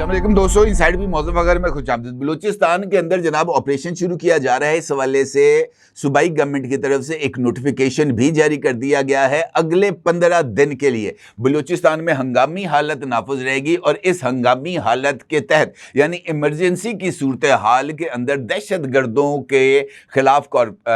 अस्सलामुअलैकुम दोस्तों, इनसाइड भी मौज़ूफ़ वगैरह में खुशामदीद। बलूचिस्तान के अंदर जनाब ऑपरेशन शुरू किया जा रहा है। इस हवाले से सूबाई गवर्नमेंट की तरफ से एक नोटिफिकेशन भी जारी कर दिया गया है। अगले 15 दिन के लिए बलूचिस्तान में हंगामी हालत नाफिज रहेगी और इस हंगामी हालत के तहत यानी इमरजेंसी की सूरत हाल के अंदर दहशत गर्दों के खिलाफ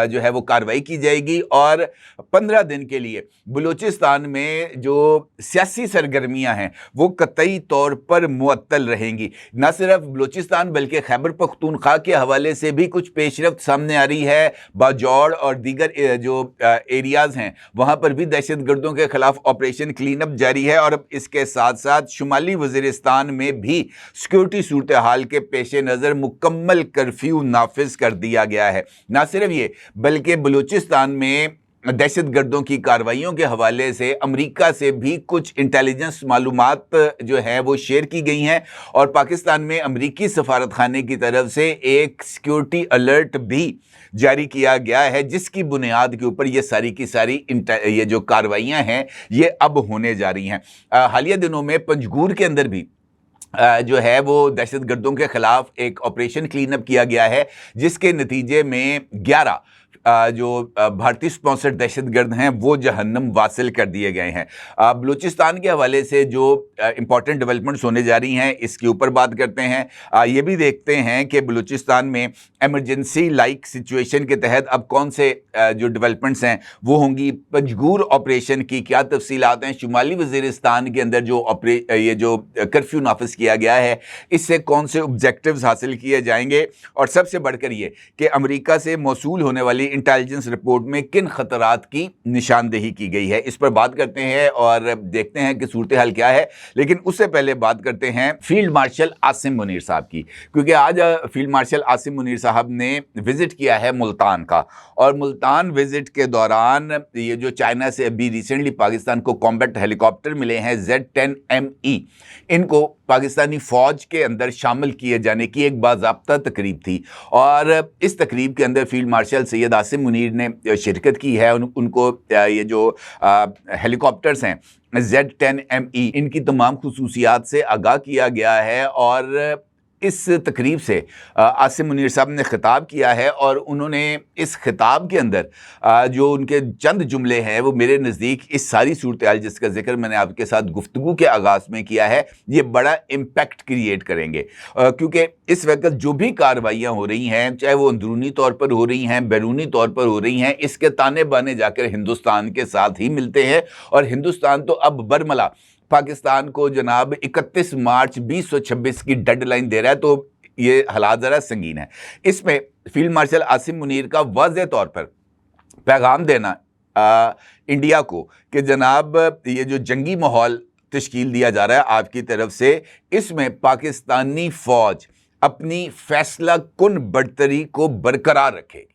जो है वो कार्रवाई की जाएगी और 15 दिन के लिए बलूचिस्तान में जो सियासी सरगर्मियां हैं वो कतई तौर पर मुअत्तल रहेंगी। न सिर्फ बलूचिस्तान बल्कि खैबर पख्तूनख्वा के हवाले से भी कुछ पेशरफ्त सामने आ रही है। बाजौड़ और दीगर जो एरियाज हैं वहां पर भी दहशत गर्दों के खिलाफ ऑपरेशन क्लीन अप जारी है और अब इसके साथ साथ शुमाली वज़ीरिस्तान में भी सिक्योरिटी सूरत हाल के पेश नज़र मुकम्मल कर्फ्यू नाफिज कर दिया गया है। न सिर्फ ये बल्कि बलूचिस्तान में दहशत गर्दों की कार्रवाइयों के हवाले से अमेरिका से भी कुछ इंटेलिजेंस मालूमात जो है वो शेयर की गई हैं और पाकिस्तान में अमेरिकी सफारत खाने की तरफ से एक सिक्योरिटी अलर्ट भी जारी किया गया है, जिसकी बुनियाद के ऊपर ये सारी की सारी ये जो कार्रवाइयाँ हैं ये अब होने जा रही हैं। हालिया दिनों में पंजगूर के अंदर भी जो है वो दहशत गर्दों के खिलाफ एक ऑपरेशन क्लीन अप किया गया है, जिसके नतीजे में 11 जो भारतीय स्पॉन्सर्ड दहशतगर्द हैं वो जहन्नम वासिल कर दिए गए हैं। बलूचिस्तान के हवाले से जो इंपॉर्टेंट डेवलपमेंट्स होने जा रही हैं इसके ऊपर बात करते हैं। ये भी देखते हैं कि बलूचिस्तान में इमरजेंसी लाइक सिचुएशन के तहत अब कौन से जो डेवलपमेंट्स हैं वो होंगी। पंजगूर ऑपरेशन की क्या तफसीलात हैं, शुमाली वज़ीरिस्तान के अंदर जो ये जो कर्फ्यू नाफिज किया गया है इससे कौन से ऑब्जेक्टिव्स हासिल किए जाएंगे और सबसे बढ़कर ये कि अमेरिका से मौसूल होने वाली इंटेलिजेंस रिपोर्ट में किन खतरात की निशानदेही की गई है, इस पर बात करते हैं और देखते हैं कि सूरत हाल क्या है। लेकिन उससे पहले बात करते हैं फील्ड मार्शल आसिम मुनीर साहब की, क्योंकि आज फील्ड मार्शल आसिम मुनीर साहब ने विजिट किया है मुल्तान का और मुल्तान विजिट के दौरान ये जो चाइना से अभी रिसेंटली पाकिस्तान को कॉम्बैट हेलीकॉप्टर मिले हैं Z10ME, इनको पाकिस्तानी फ़ौज के अंदर शामिल किए जाने की एक बाज़ाब्ता तकरीब थी और इस तकरीब के अंदर फील्ड मार्शल सैयद आसिम मुनीर ने शिरकत की है। उनको ये जो हेलीकॉप्टर्स हैं Z10ME, इनकी तमाम खुसूसियात से आगाह किया गया है और इस तकरीब से आसिम मुनीर साहब ने ख़िताब किया है और उन्होंने इस ख़िताब के अंदर जो उनके चंद जुमले हैं वो मेरे नज़दीक इस सारी सूरत हाल जिसका जिक्र मैंने आपके साथ गुफ्तगू के आगाज़ में किया है ये बड़ा इम्पैक्ट क्रिएट करेंगे, क्योंकि इस वक्त जो भी कार्रवाइयाँ हो रही हैं चाहे वो अंदरूनी तौर पर हो रही हैं बैरूनी तौर पर हो रही हैं, इसके ताने बाने जाकर हिंदुस्तान के साथ ही मिलते हैं और हिंदुस्तान तो अब बरमला पाकिस्तान को जनाब 31 मार्च 2026 की डेडलाइन दे रहा है। तो ये हालात ज़रा संगीन है। इसमें फील्ड मार्शल आसिम मुनीर का वाज़ेह तौर पर पैगाम देना इंडिया को कि जनाब ये जो जंगी माहौल तश्कील दिया जा रहा है आपकी तरफ से, इसमें पाकिस्तानी फ़ौज अपनी फैसला कुन बढ़तरी को बरकरार रखेगी।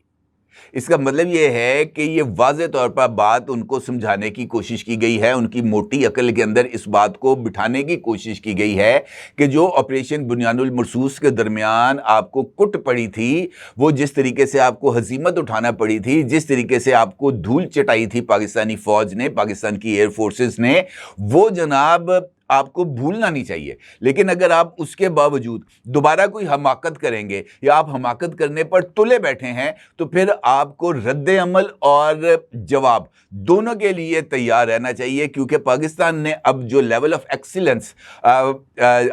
इसका मतलब ये है कि ये वाज़े तौर पर बात उनको समझाने की कोशिश की गई है, उनकी मोटी अकल के अंदर इस बात को बिठाने की कोशिश की गई है कि जो ऑपरेशन बुनियानुल मरसूस के दरमियान आपको कुट पड़ी थी, वो जिस तरीके से आपको हजीमत उठाना पड़ी थी, जिस तरीके से आपको धूल चटाई थी पाकिस्तानी फ़ौज ने, पाकिस्तान की एयर फोर्सेस ने, वो जनाब आपको भूलना नहीं चाहिए। लेकिन अगर आप उसके बावजूद दोबारा कोई हमाकत करेंगे या आप हमाकत करने पर तुले बैठे हैं तो फिर आपको रद्द अमल और जवाब दोनों के लिए तैयार रहना चाहिए, क्योंकि पाकिस्तान ने अब जो लेवल ऑफ एक्सीलेंस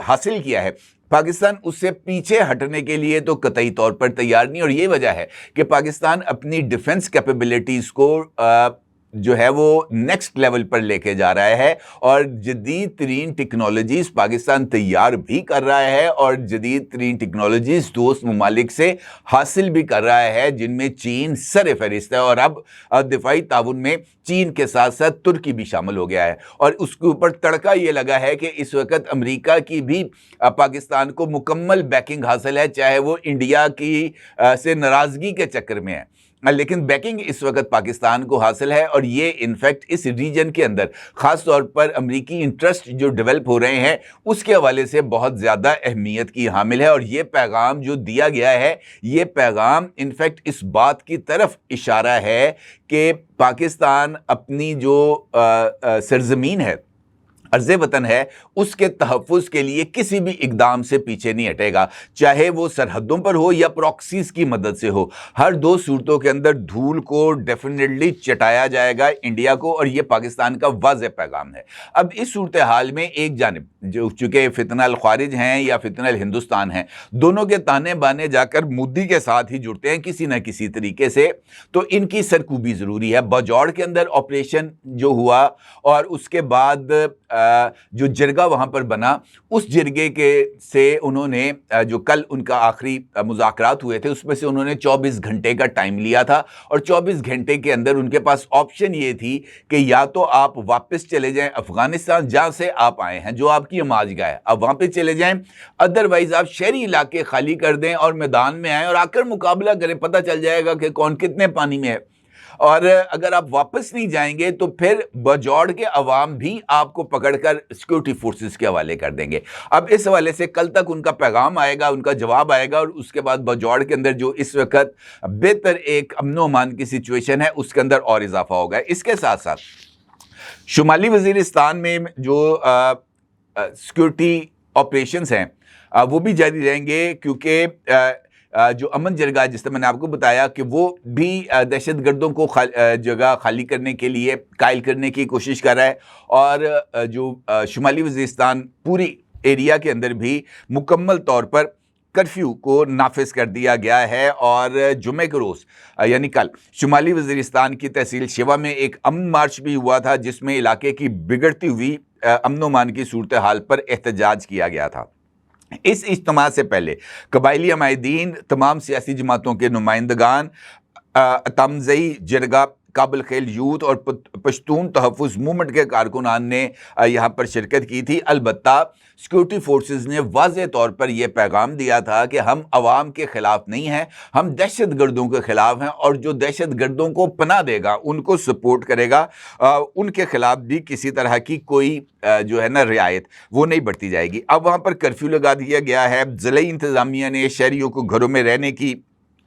हासिल किया है पाकिस्तान उससे पीछे हटने के लिए तो कतई तौर पर तैयार नहीं। और ये वजह है कि पाकिस्तान अपनी डिफेंस कैपेबिलिटीज़ को जो है वो नेक्स्ट लेवल पर लेके जा रहा है और जदीद तरीन टेक्नोलॉजीज़ पाकिस्तान तैयार भी कर रहा है और जदीद तरीन टेक्नोलॉजीज़ दोस्त ममालिक से हासिल भी कर रहा है, जिनमें चीन सर फहरिस्त है और अब दिफाई ताउन में चीन के साथ साथ तुर्की भी शामिल हो गया है। और उसके ऊपर तड़का ये लगा है कि इस वक्त अमेरिका की भी पाकिस्तान को मुकम्मल बैकिंग हासिल है, चाहे वो इंडिया की से नाराज़गी के चक्कर में है, लेकिन बैकिंग इस वक्त पाकिस्तान को हासिल है। और ये इनफैक्ट इस रीजन के अंदर ख़ास तौर पर अमरीकी इंटरेस्ट जो डेवलप हो रहे हैं उसके हवाले से बहुत ज़्यादा अहमियत की हामिल है। और ये पैगाम जो दिया गया है ये पैगाम इनफैक्ट इस बात की तरफ इशारा है कि पाकिस्तान अपनी जो सरजमीन है अर्ज़ वतन है उसके तहफ़्फ़ुज़ के लिए किसी भी इक़दाम से पीछे नहीं हटेगा, चाहे वो सरहदों पर हो या प्रॉक्सीज़ की मदद से हो। हर दो सूरतों के अंदर धूल को डेफिनेटली चटाया जाएगा इंडिया को, और ये पाकिस्तान का वाज़ेह पैगाम है। अब इस सूरत हाल में एक जानिब जो चूँकि फितनल ख़ारिज हैं या फितनल हिंदुस्तान हैं, दोनों के ताने बाने जाकर मोदी के साथ ही जुड़ते हैं किसी न किसी तरीके से, तो इनकी सरकूबी ज़रूरी है। बजौड़ के अंदर ऑपरेशन जो हुआ और उसके बाद जो जिरगा वहाँ पर बना, उस जिरगे के से उन्होंने जो कल उनका आखिरी मुज़ाकरात हुए थे उसमें से उन्होंने 24 घंटे का टाइम लिया था, और 24 घंटे के अंदर उनके पास ऑप्शन ये थी कि या तो आप वापस चले जाएं अफ़गानिस्तान जहाँ से आप आए हैं, जो आपकी अमाजगाह है, आप वहाँ पे चले जाएं, अदरवाइज़ आप शहरी इलाके खाली कर दें और मैदान में आएँ और आकर मुकाबला करें, पता चल जाएगा कि कौन कितने पानी में है। और अगर आप वापस नहीं जाएंगे तो फिर बजौड़ के अवाम भी आपको पकड़कर सिक्योरिटी फोर्सेस के हवाले कर देंगे। अब इस हवाले से कल तक उनका पैगाम आएगा, उनका जवाब आएगा, और उसके बाद बजौड़ के अंदर जो इस वक्त बेहतर एक अमन अमान की सिचुएशन है उसके अंदर और इजाफा होगा। इसके साथ साथ शुमाली वजीरिस्तान में जो सिक्योरिटी ऑपरेशंस हैं वो भी जारी रहेंगे, क्योंकि जो अमन जरगा जिस तरह मैंने आपको बताया कि वो भी दहशत गर्दों को जगह खाली करने के लिए कायल करने की कोशिश कर रहा है, और जो शुमाली वज़ीरिस्तान पूरी एरिया के अंदर भी मुकम्मल तौर पर कर्फ्यू को नाफिज कर दिया गया है। और जुमे के रोज़ यानी कल शुमाली वज़ीरिस्तान की तहसील शिवा में एक अमन मार्च भी हुआ था, जिसमें इलाके की बिगड़ती हुई अमन अमान की सूरत हाल पर एहतजाज किया गया था। इस इज्तिमा से पहले कबायली हमायदीन, तमाम सियासी जमातों के नुमाइंदगान, तमज़ई जिरगा, काबिल खेल यूथ और पश्तून तहफ़्फ़ुज़ मूवमेंट के कारकुनान ने यहाँ पर शिरकत की थी। अलबत्ता सिक्योरिटी फोर्सेस ने वाज़ेह तौर पर यह पैगाम दिया था कि हम अवाम के ख़िलाफ़ नहीं हैं, हम दहशत गर्दों के ख़िलाफ़ हैं, और जो दहशत गर्दों को पनाह देगा उनको सपोर्ट करेगा, उनके ख़िलाफ़ भी किसी तरह की कोई जो है ना रियायत वो नहीं बरती जाएगी। अब वहाँ पर कर्फ्यू लगा दिया गया है। ज़िले इंतज़ामिया ने शहरियों को घरों में रहने की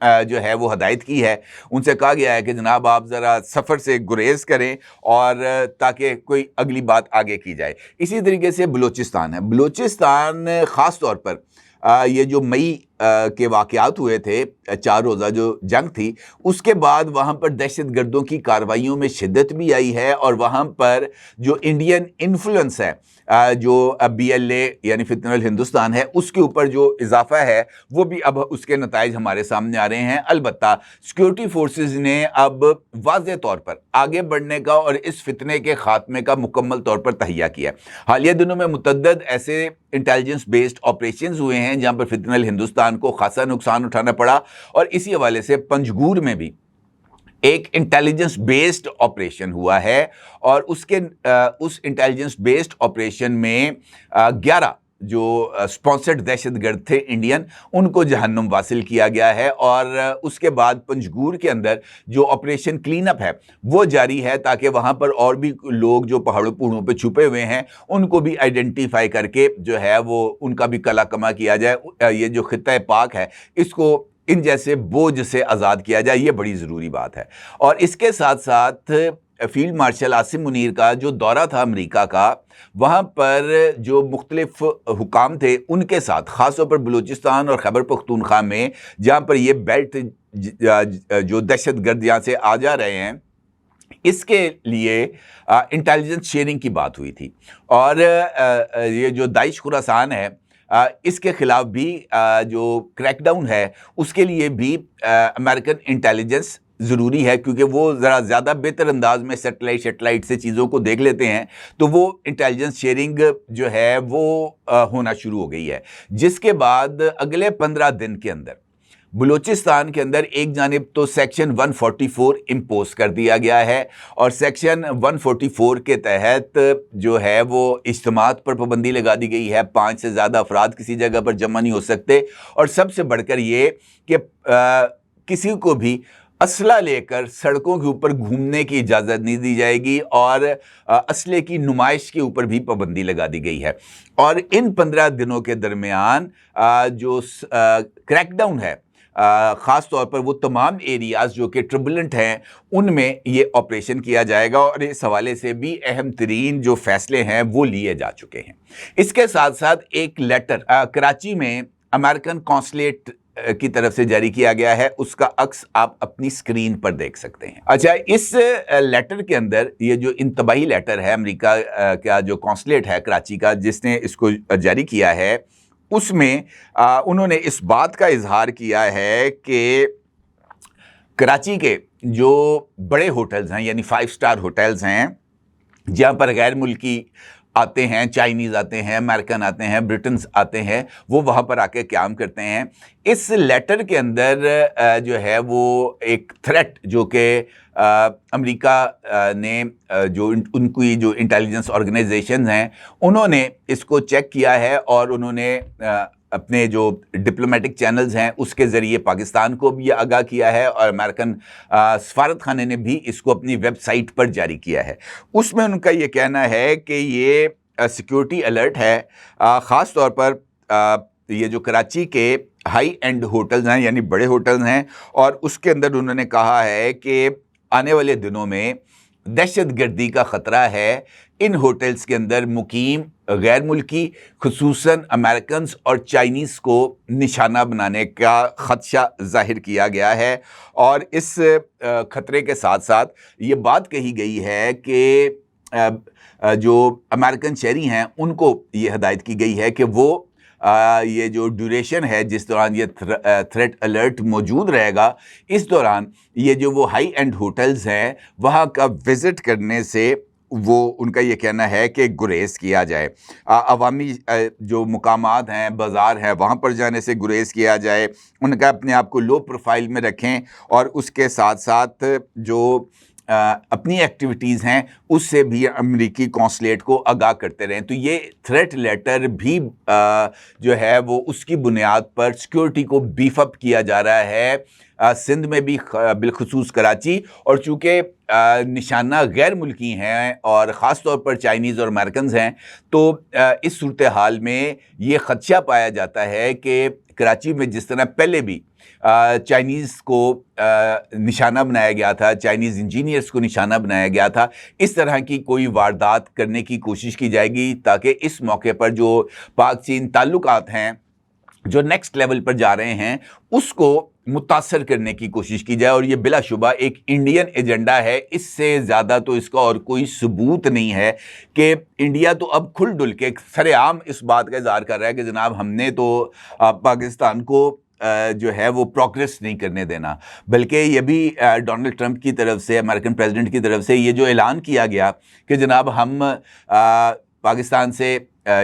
जो है वो हदायत की है। उनसे कहा गया है कि जनाब आप ज़रा सफ़र से गुरेज करें, और ताकि कोई अगली बात आगे की जाए। इसी तरीके से बलूचिस्तान है। बलूचिस्तान ख़ास तौर पर ये जो मई के वाक़यात हुए थे, 4 रोज़ा जो जंग थी, उसके बाद वहाँ पर दहशत गर्दों की कार्रवाइयों में शिद्दत भी आई है, और वहाँ पर जो इंडियन इन्फ्लुएंस है, जो BLA यानी फितनल हिंदुस्तान है, उसके ऊपर जो इजाफा है वो भी अब उसके नताइज हमारे सामने आ रहे हैं। अलबत्ता सिक्योरिटी फोर्सेस ने अब वाज़ेह तौर पर आगे बढ़ने का और इस फितने के खात्मे का मुकम्मल तौर पर तहिया किया। हालिया दिनों में मुतअद्दिद ऐसे इंटेलिजेंस बेस्ड ऑपरेशंस हुए हैं जहाँ पर फितनल हिंदुस्तान को खासा नुकसान उठाना पड़ा, और इसी हवाले से पंजगूर में भी एक इंटेलिजेंस बेस्ड ऑपरेशन हुआ है, और उस इंटेलिजेंस बेस्ड ऑपरेशन में 11 जो स्पॉन्सर्ड दहशतगर्द थे इंडियन, उनको जहन्नुम वासिल किया गया है। और उसके बाद पंजगूर के अंदर जो ऑपरेशन क्लीन अप है वो जारी है, ताकि वहाँ पर और भी लोग जो पहाड़ों पहाड़ों पे छुपे हुए हैं उनको भी आइडेंटिफाई करके जो है वो उनका भी कला कमा किया जाए। ये जो खित्ता पाक है इसको इन जैसे बोझ से आज़ाद किया जाए, ये बड़ी ज़रूरी बात है। और इसके साथ साथ फील्ड मार्शल आसिम मुनीर का जो दौरा था अमेरिका का, वहाँ पर जो मुख्तलिफ हुकाम थे उनके साथ, ख़ास तौर पर बलूचिस्तान और खैबर पख्तूनख्वा में जहाँ पर ये बेल्ट जो दहशत गर्द यहाँ से आ जा रहे हैं, इसके लिए इंटेलिजेंस शेयरिंग की बात हुई थी। और ये जो दाइश खुरासान है इसके ख़िलाफ़ भी जो क्रैकडाउन है उसके लिए भी अमेरिकन इंटेलिजेंस ज़रूरी है, क्योंकि वो ज़रा ज़्यादा बेहतर अंदाज में सेटेलाइट से चीज़ों को देख लेते हैं, तो वो इंटेलिजेंस शेयरिंग जो है वो होना शुरू हो गई है। जिसके बाद अगले 15 दिन के अंदर बलूचिस्तान के अंदर एक जानिब तो सेक्शन 144 इम्पोज कर दिया गया है, और सेक्शन 144 के तहत जो है वो इज्तिमात पर पाबंदी लगा दी गई है। 5 से ज़्यादा अफराद किसी जगह पर जमा नहीं हो सकते, और सबसे बढ़कर ये कि किसी को भी असला लेकर सड़कों के ऊपर घूमने की इजाज़त नहीं दी जाएगी, और असले की नुमाइश के ऊपर भी पाबंदी लगा दी गई है। और इन 15 दिनों के दरमियान जो क्रैकडाउन है خاص طور پر وہ تمام ایریاز جو کہ ٹربولنٹ ہیں ان میں یہ آپریشن کیا جائے گا، اور اس حوالے سے بھی اہم ترین جو فیصلے ہیں وہ لیے جا چکے ہیں۔ اس کے ساتھ ساتھ ایک لیٹر کراچی میں امریکن قونصلیٹ کی طرف سے جاری کیا گیا ہے، اس کا عکس آپ اپنی سکرین پر دیکھ سکتے ہیں۔ اچھا، اس لیٹر کے اندر یہ جو انتباہی لیٹر ہے امریکہ کا جو قونصلیٹ ہے کراچی کا جس نے اس کو جاری کیا ہے، اس میں انہوں نے اس بات کا اظہار کیا ہے کہ کراچی کے جو بڑے ہوٹلز ہیں یعنی 5 سٹار ہوٹلز ہیں جہاں پر غیر ملکی آتے ہیں، چائنیز آتے ہیں، امریکن آتے ہیں، برٹنز آتے ہیں، وہ وہاں پر آ کے قیام کرتے ہیں۔ اس لیٹر کے اندر جو ہے وہ ایک تھریٹ جو کہ امریکہ نے جو ان کی جو انٹیلیجنس آرگنائزیشنز ہیں انہوں نے اس کو چیک کیا ہے، اور انہوں نے اپنے جو ڈپلومیٹک چینلز ہیں اس کے ذریعے پاکستان کو بھی آگاہ کیا ہے، اور امریکن سفارت خانے نے بھی اس کو اپنی ویب سائٹ پر جاری کیا ہے۔ اس میں ان کا یہ کہنا ہے کہ یہ سیکیورٹی الرٹ ہے، خاص طور پر یہ جو کراچی کے ہائی اینڈ ہوٹلز ہیں یعنی بڑے ہوٹلز ہیں، اور اس کے اندر انہوں نے کہا ہے کہ آنے والے دنوں میں دہشت گردی کا خطرہ ہے۔ ان ہوٹلز کے اندر مقیم غیر ملکی خصوصاً امریکنز اور چائنیز کو نشانہ بنانے کا خدشہ ظاہر کیا گیا ہے، اور اس خطرے کے ساتھ ساتھ یہ بات کہی گئی ہے کہ جو امریکن شہری ہیں ان کو یہ ہدایت کی گئی ہے کہ وہ یہ جو ڈیوریشن ہے جس دوران یہ تھریٹ الرٹ موجود رہے گا، اس دوران یہ جو وہ ہائی اینڈ ہوٹلز ہیں وہاں کا وزٹ کرنے سے وہ ان کا یہ کہنا ہے کہ گریز کیا جائے، عوامی جو مقامات ہیں، بازار ہیں، وہاں پر جانے سے گریز کیا جائے، ان کا اپنے آپ کو لو پروفائل میں رکھیں، اور اس کے ساتھ ساتھ جو اپنی ایکٹیویٹیز ہیں اس سے بھی امریکی قونصلیٹ کو آگاہ کرتے رہیں۔ تو یہ تھریٹ لیٹر بھی جو ہے وہ اس کی بنیاد پر سیکیورٹی کو بیف اپ کیا جا رہا ہے سندھ میں بھی، بالخصوص کراچی، اور چونکہ نشانہ غیر ملکی ہیں اور خاص طور پر چائنیز اور امریکنز ہیں، تو اس صورتحال میں یہ خدشہ پایا جاتا ہے کہ کراچی میں جس طرح پہلے بھی چائنیز کو نشانہ بنایا گیا تھا، چائنیز انجینئرز کو نشانہ بنایا گیا تھا، اس طرح کی کوئی واردات کرنے کی کوشش کی جائے گی تاکہ اس موقع پر جو پاک چین تعلقات ہیں جو نیکسٹ لیول پر جا رہے ہیں اس کو متاثر کرنے کی کوشش کی جائے۔ اور یہ بلا شبہ ایک انڈین ایجنڈا ہے، اس سے زیادہ تو اس کا اور کوئی ثبوت نہیں ہے کہ انڈیا تو اب کھل ڈل کے سر عام اس بات کا اظہار کر رہا ہے کہ جناب ہم نے تو پاکستان کو جو ہے وہ پروگریس نہیں کرنے دینا، بلکہ یہ بھی ڈونلڈ ٹرمپ کی طرف سے، امریکن پریزیڈنٹ کی طرف سے یہ جو اعلان کیا گیا کہ جناب ہم پاکستان سے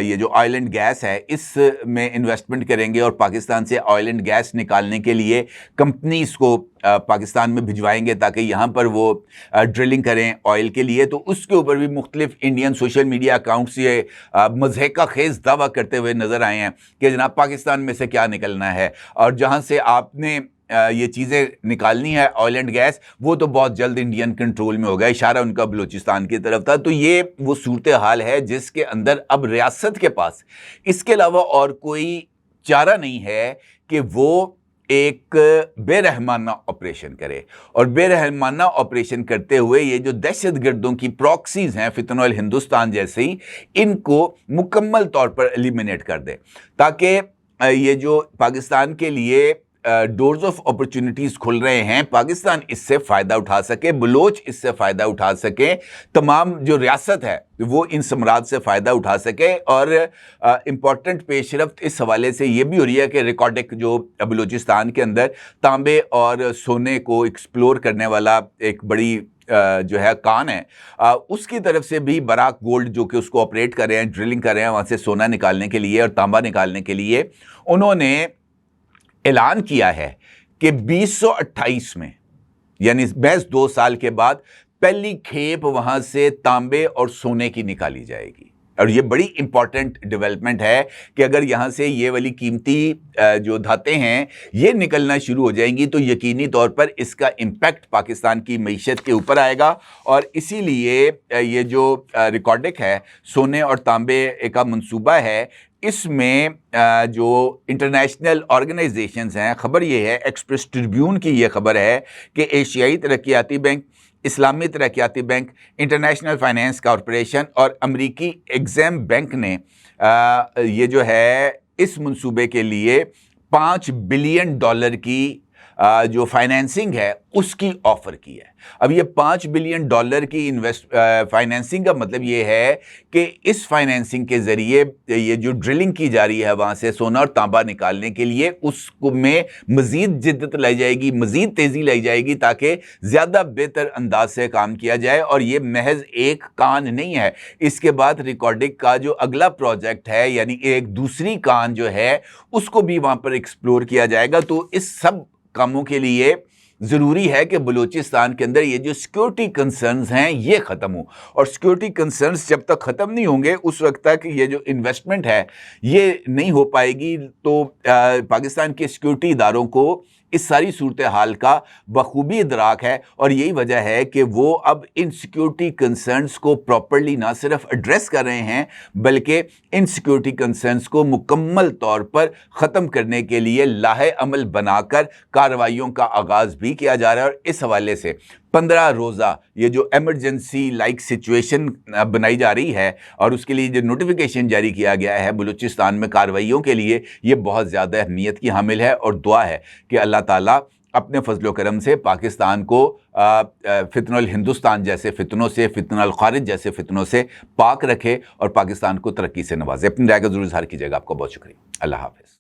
یہ جو آئل اینڈ گیس ہے اس میں انویسٹمنٹ کریں گے، اور پاکستان سے آئل اینڈ گیس نکالنے کے لیے کمپنیز کو پاکستان میں بھجوائیں گے تاکہ یہاں پر وہ ڈرلنگ کریں آئل کے لیے۔ تو اس کے اوپر بھی مختلف انڈین سوشل میڈیا اکاؤنٹس یہ مضحکہ خیز دعویٰ کرتے ہوئے نظر آئے ہیں کہ جناب پاکستان میں سے کیا نکلنا ہے، اور جہاں سے آپ نے یہ چیزیں نکالنی ہے آئل اینڈ گیس، وہ تو بہت جلد انڈین کنٹرول میں ہوگا، اشارہ ان کا بلوچستان کی طرف تھا۔ تو یہ وہ صورتحال ہے جس کے اندر اب ریاست کے پاس اس کے علاوہ اور کوئی چارہ نہیں ہے کہ وہ ایک بے رحمانہ آپریشن کرے، اور بے رحمانہ آپریشن کرتے ہوئے یہ جو دہشت گردوں کی پراکسیز ہیں فتن الہندوستان جیسے ہی، ان کو مکمل طور پر ایلیمینیٹ کر دے، تاکہ یہ جو پاکستان کے لیے ڈورز آف اپرچونٹیز کھل رہے ہیں، پاکستان اس سے فائدہ اٹھا سکے، بلوچ اس سے فائدہ اٹھا سکے، تمام جو ریاست ہے وہ ان ثمرات سے فائدہ اٹھا سکے۔ اور امپورٹنٹ پیش رفت اس حوالے سے یہ بھی ہو رہی ہے کہ ریکارڈک جو بلوچستان کے اندر تانبے اور سونے کو ایکسپلور کرنے والا ایک بڑی جو ہے کان ہے، اس کی طرف سے بھی براک گولڈ جو کہ اس کو آپریٹ کر رہے ہیں، ڈرلنگ کر رہے ہیں وہاں سے سونا نکالنے کے لیے اور تانبا نکالنے کے لیے، انہوں نے اعلان کیا ہے کہ 2028 میں یعنی محض 2 سال کے بعد پہلی کھیپ وہاں سے تانبے اور سونے کی نکالی جائے گی۔ اور یہ بڑی امپورٹنٹ ڈیولپمنٹ ہے کہ اگر یہاں سے یہ والی قیمتی جو دھاتیں ہیں یہ نکلنا شروع ہو جائیں گی تو یقینی طور پر اس کا امپیکٹ پاکستان کی معیشت کے اوپر آئے گا، اور اسی لیے یہ جو ریکارڈک ہے سونے اور تانبے کا منصوبہ ہے، اس میں جو انٹرنیشنل آرگنائزیشنز ہیں، خبر یہ ہے، ایکسپریس ٹریبیون کی یہ خبر ہے کہ ایشیائی ترقیاتی بینک، اسلامی ترقیاتی بینک، انٹرنیشنل فائنانس کارپوریشن اور امریکی ایگزیم بینک نے یہ جو ہے اس منصوبے کے لیے $5 بلین کی جو فائنینسنگ ہے اس کی آفر کی ہے۔ اب یہ $5 بلین کی فائنینسنگ کا مطلب یہ ہے کہ اس فائنینسنگ کے ذریعے یہ جو ڈرلنگ کی جا رہی ہے وہاں سے سونا اور تانبا نکالنے کے لیے، اس میں مزید جدت لائی جائے گی، مزید تیزی لائی جائے گی تاکہ زیادہ بہتر انداز سے کام کیا جائے۔ اور یہ محض ایک کان نہیں ہے، اس کے بعد ریکارڈنگ کا جو اگلا پروجیکٹ ہے، یعنی ایک دوسری کان جو ہے اس کو بھی وہاں پر ایکسپلور کیا جائے گا۔ تو اس سب کاموں کے لیے ضروری ہے کہ بلوچستان کے اندر یہ جو سیکیورٹی کنسرنز ہیں یہ ختم ہوں، اور سیکیورٹی کنسرنز جب تک ختم نہیں ہوں گے اس وقت تک یہ جو انویسٹمنٹ ہے یہ نہیں ہو پائے گی۔ تو پاکستان کے سیکیورٹی اداروں کو اس ساری صورتحال کا بخوبی ادراک ہے، اور یہی وجہ ہے کہ وہ اب ان سیکیورٹی کنسرنز کو پراپرلی نہ صرف ایڈریس کر رہے ہیں بلکہ ان سیکیورٹی کنسرنز کو مکمل طور پر ختم کرنے کے لیے لاہے عمل بنا کر کارروائیوں کا آغاز بھی کیا جا رہا ہے۔ اور اس حوالے سے 15 روزہ یہ جو ایمرجنسی لائک سچویشن بنائی جا رہی ہے اور اس کے لیے جو نوٹیفیکیشن جاری کیا گیا ہے بلوچستان میں کارروائیوں کے لیے، یہ بہت زیادہ اہمیت کی حامل ہے، اور دعا ہے کہ اللہ تعالیٰ اپنے فضل و کرم سے پاکستان کو فتنہ الہندوستان جیسے فتنوں سے، فتنہ الخارج جیسے فتنوں سے پاک رکھے اور پاکستان کو ترقی سے نوازے۔ اپنی رائے کا ضرور اظہار کیجیے گا۔ آپ کو بہت شکریہ۔ اللہ حافظ۔